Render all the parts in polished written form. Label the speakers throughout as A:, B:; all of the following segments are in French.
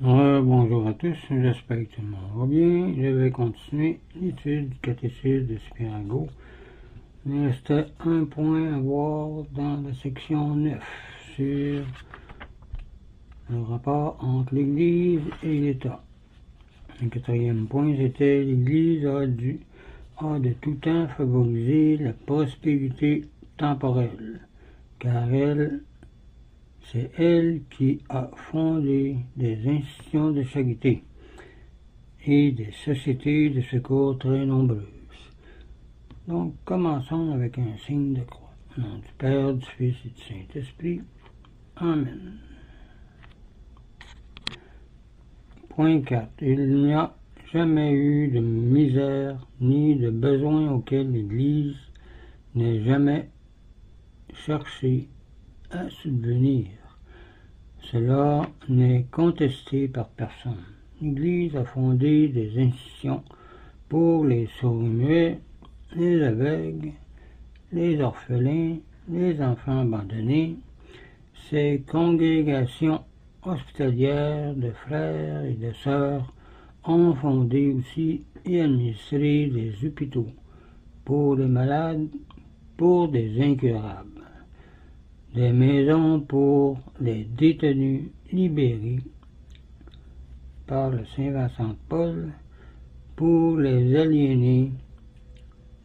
A: Bonjour à tous, j'espère que tout le monde va bien. Je vais continuer l'étude du catéchisme de Spirago. Il restait un point à voir dans la section 9 sur le rapport entre l'Église et l'État. Le quatrième point, c'était l'Église a de tout temps favoriser la prospérité temporelle, car c'est elle qui a fondé des institutions de charité et des sociétés de secours très nombreuses. Donc, commençons avec un signe de croix. Au nom du Père, du Fils et du Saint-Esprit. Amen. Point 4. Il n'y a jamais eu de misère ni de besoin auquel l'Église n'ait jamais cherché à subvenir. Cela n'est contesté par personne. L'Église a fondé des institutions pour les sourds-muets, les aveugles, les orphelins, les enfants abandonnés. Ces congrégations hospitalières de frères et de sœurs ont fondé aussi et administré des hôpitaux pour les malades, pour des incurables, des maisons pour les détenus libérés par le Saint Vincent de Paul, pour les aliénés,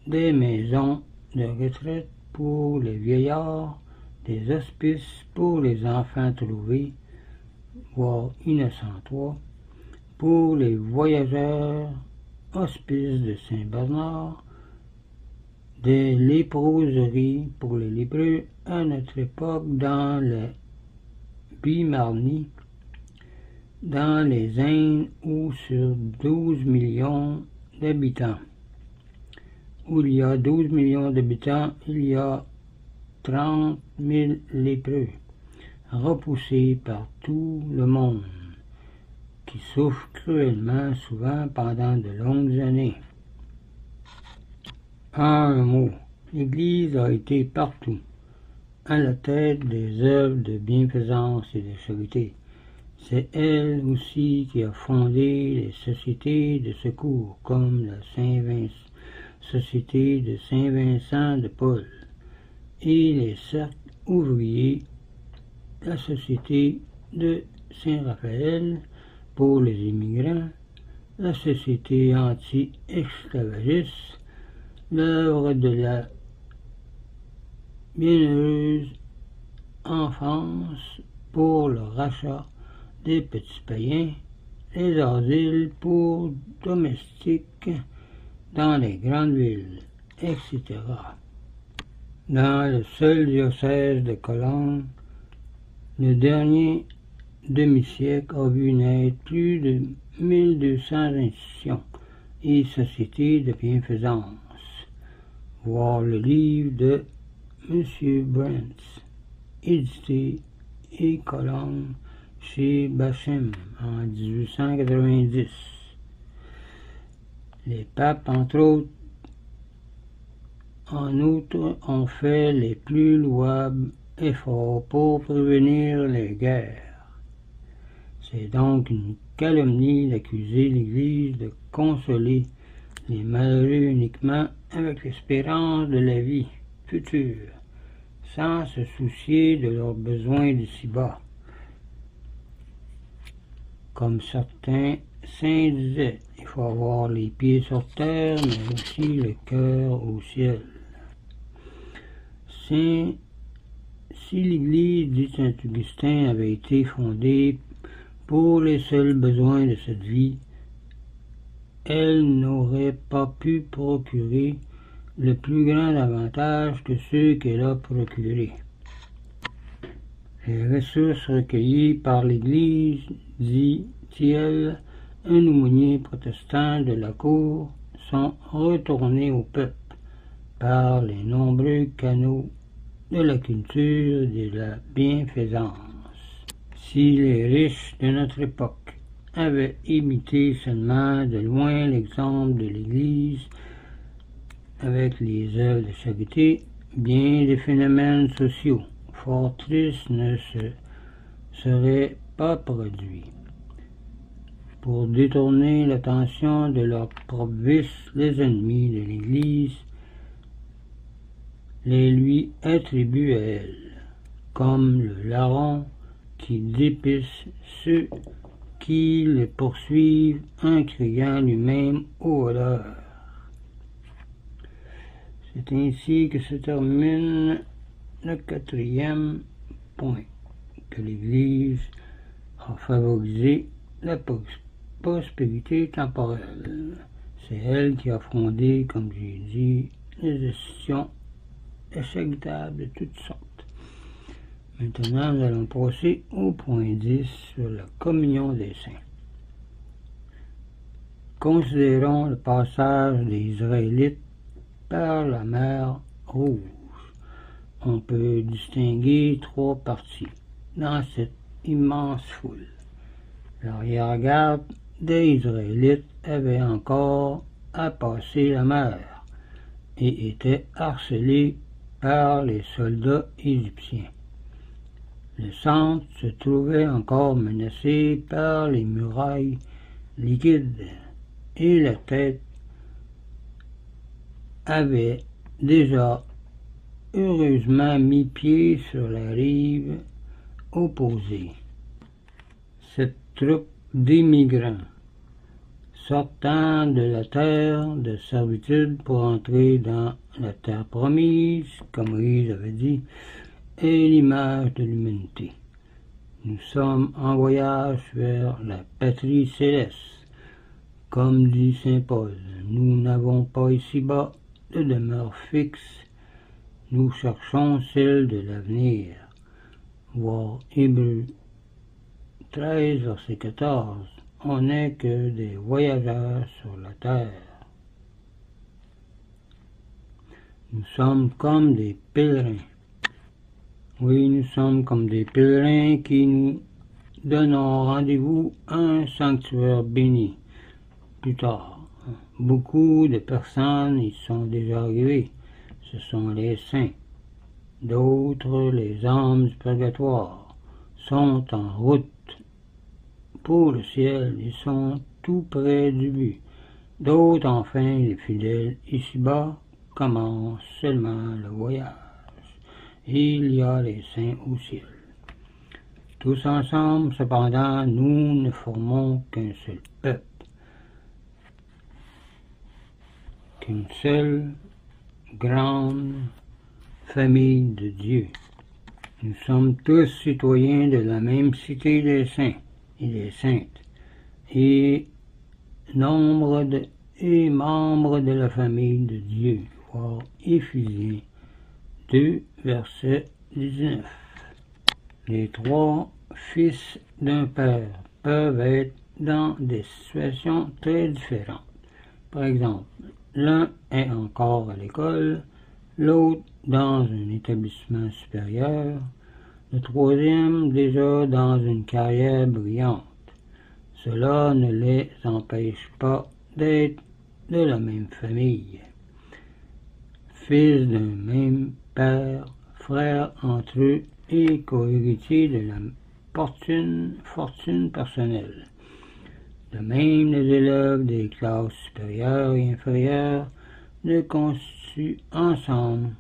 A: des maisons de retraite pour les vieillards, des hospices pour les enfants trouvés, voire innocents 3, pour les voyageurs, hospices de Saint-Bernard, des léproseries pour les lépreux à notre époque dans les Bimarni, dans les Indes où sur 12 millions d'habitants, où il y a 12 millions d'habitants, il y a 30 000 lépreux, repoussés par tout le monde, qui souffrent cruellement souvent pendant de longues années. En un mot, l'Église a été partout, à la tête des œuvres de bienfaisance et de charité. C'est elle aussi qui a fondé les sociétés de secours, comme la Société de Saint-Vincent de Paul, et les cercles ouvriers, la Société de Saint-Raphaël pour les immigrants, la Société anti-esclavagiste, l'œuvre de la bienheureuse enfance pour le rachat des petits païens, les asiles pour domestiques dans les grandes villes, etc. Dans le seul diocèse de Cologne, le dernier demi-siècle a vu naître plus de 1200 institutions et sociétés de bienfaisance. Voir le livre de M. Brentz, édité et Cologne chez Bachem en 1890. Les papes, en outre, ont fait les plus louables efforts pour prévenir les guerres. C'est donc une calomnie d'accuser l'Église de consoler les malheureux uniquement avec l'espérance de la vie future, sans se soucier de leurs besoins d'ici-bas. Comme certains saints disaient, il faut avoir les pieds sur terre, mais aussi le cœur au ciel. Si l'Église, dit Saint Augustin, avait été fondée pour les seuls besoins de cette vie, elle n'aurait pas pu procurer le plus grand avantage que ceux qu'elle a procurés. Les ressources recueillies par l'Église, dit-il, un aumônier protestant de la cour, sont retournées au peuple par les nombreux canaux de la culture et de la bienfaisance. Si les riches de notre époque avaient imité seulement de loin l'exemple de l'Église avec les œuvres de charité, bien des phénomènes sociaux fort tristes ne se seraient pas produits. pour détourner l'attention de leurs propres vices. Les ennemis de l'Église les lui attribuent à elle, comme le larron qui dépice ceux qui le poursuivent en criant lui-même au voleur. C'est ainsi que se termine le 4e point, que l'Église a favorisé la prospérité temporelle. C'est elle qui a fondé, comme j'ai dit, les institutions charitables de toutes sortes. Maintenant, nous allons passer au point 10 sur la communion des saints. Considérons le passage des Israélites par la mer Rouge. On peut distinguer 3 parties dans cette immense foule. L'arrière-garde des Israélites avait encore à passer la mer et était harcelé par les soldats égyptiens. Le centre se trouvait encore menacé par les murailles liquides et la tête avait déjà heureusement mis pied sur la rive opposée. Cette troupe d'émigrants sortant de la terre de servitude pour entrer dans la terre promise, comme Moïse avait dit, est l'image de l'humanité. Nous sommes en voyage vers la patrie céleste. Comme dit saint Paul, nous n'avons pas ici-bas de demeure fixe, nous cherchons celle de l'avenir. Voir Hébreux 13, verset 14. On n'est que des voyageurs sur la terre. Nous sommes comme des pèlerins. Oui, nous sommes comme des pèlerins qui nous donnons rendez-vous à un sanctuaire béni. Plus tard, beaucoup de personnes y sont déjà arrivées. Ce sont les saints. D'autres, les âmes du purgatoire, sont en route pour le ciel. Ils sont tout près du but. D'autres, enfin, les fidèles ici-bas, commencent seulement le voyage. Il y a les saints au ciel. Tous ensemble, cependant, nous ne formons qu'un seul peuple, qu'une seule grande famille de Dieu. Nous sommes tous citoyens de la même cité des saints et des saintes, et membres de la famille de Dieu. Voir Éphésiens 2, verset 19. Les 3 fils d'un père peuvent être dans des situations très différentes. Par exemple, l'un est encore à l'école, l'autre dans un établissement supérieur, le troisième déjà dans une carrière brillante. Cela ne les empêche pas d'être de la même famille, fils d'un même père, frères entre eux et cohéritiers de la fortune personnelle. De même, les élèves des classes supérieures et inférieures ne constituent ensemble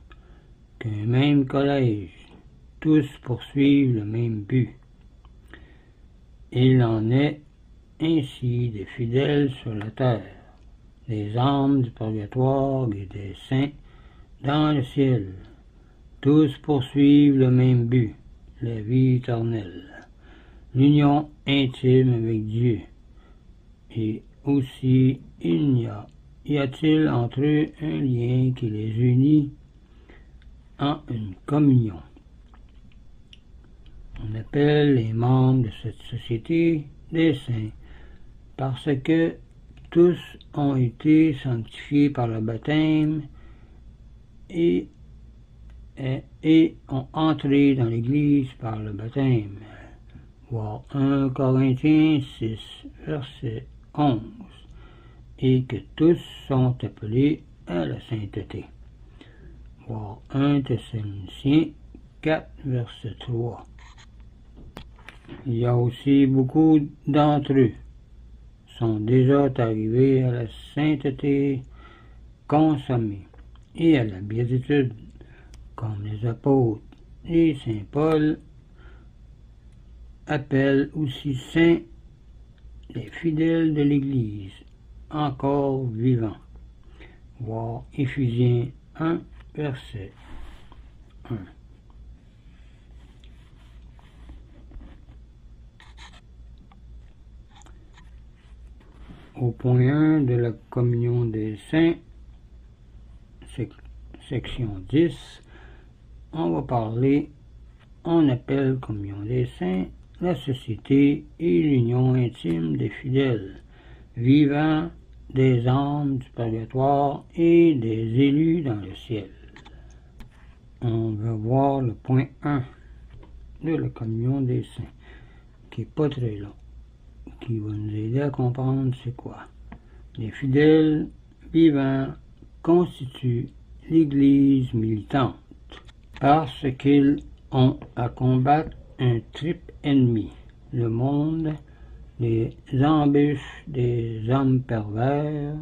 A: qu'un même collège. Tous poursuivent le même but. Il en est ainsi des fidèles sur la terre, des âmes du purgatoire et des saints dans le ciel. Tous poursuivent le même but, la vie éternelle, l'union intime avec Dieu. Et aussi, y a-t-il entre eux un lien qui les unit en une communion. On appelle les membres de cette société des saints parce que tous ont été sanctifiés par le baptême et ont entré dans l'Église par le baptême. Voir 1 Corinthiens 6, verset 11. Et que tous sont appelés à la sainteté. Voir 1 Thessaloniciens 4, verset 3. Il y a aussi beaucoup d'entre eux sont déjà arrivés à la sainteté consommée et à la béatitude, comme les apôtres et saint Paul appellent aussi saints les fidèles de l'Église encore vivants. Voir Éphésiens 1, verset 1. Au point 1 de la communion des saints, section 10, on appelle communion des saints la société et l'union intime des fidèles vivants, des âmes du purgatoire et des élus dans le ciel. On va voir le point 1 de la communion des saints, qui n'est pas très long, qui va nous aider à comprendre c'est quoi. Les fidèles vivants constituent l'Église militante parce qu'ils ont à combattre un triple ennemi, le monde, les embûches des hommes pervers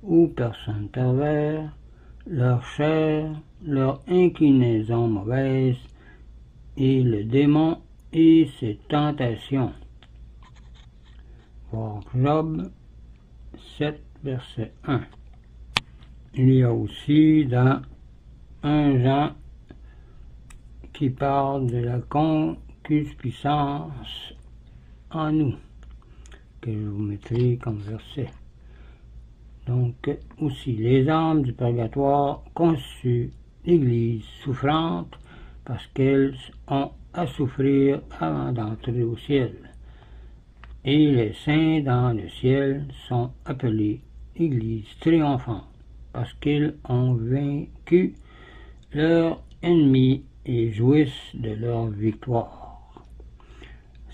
A: ou personnes pervers, leur chair, leur inclinaison mauvaise et le démon et ses tentations. Voir Job 7, verset 1. Il y a aussi dans 1 Jean qui parle de la concupiscence en nous, que je vous mettrai comme verset. Donc, aussi, les âmes du purgatoire constituent l'Église souffrante parce qu'elles ont à souffrir avant d'entrer au ciel. Et les saints dans le ciel sont appelés Église triomphante parce qu'ils ont vaincu leurs ennemis et jouissent de leur victoire.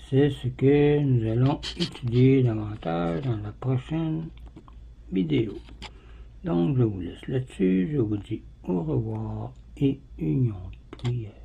A: C'est ce que nous allons étudier davantage dans la prochaine vidéo. Donc je vous laisse là-dessus, je vous dis au revoir et union de prière.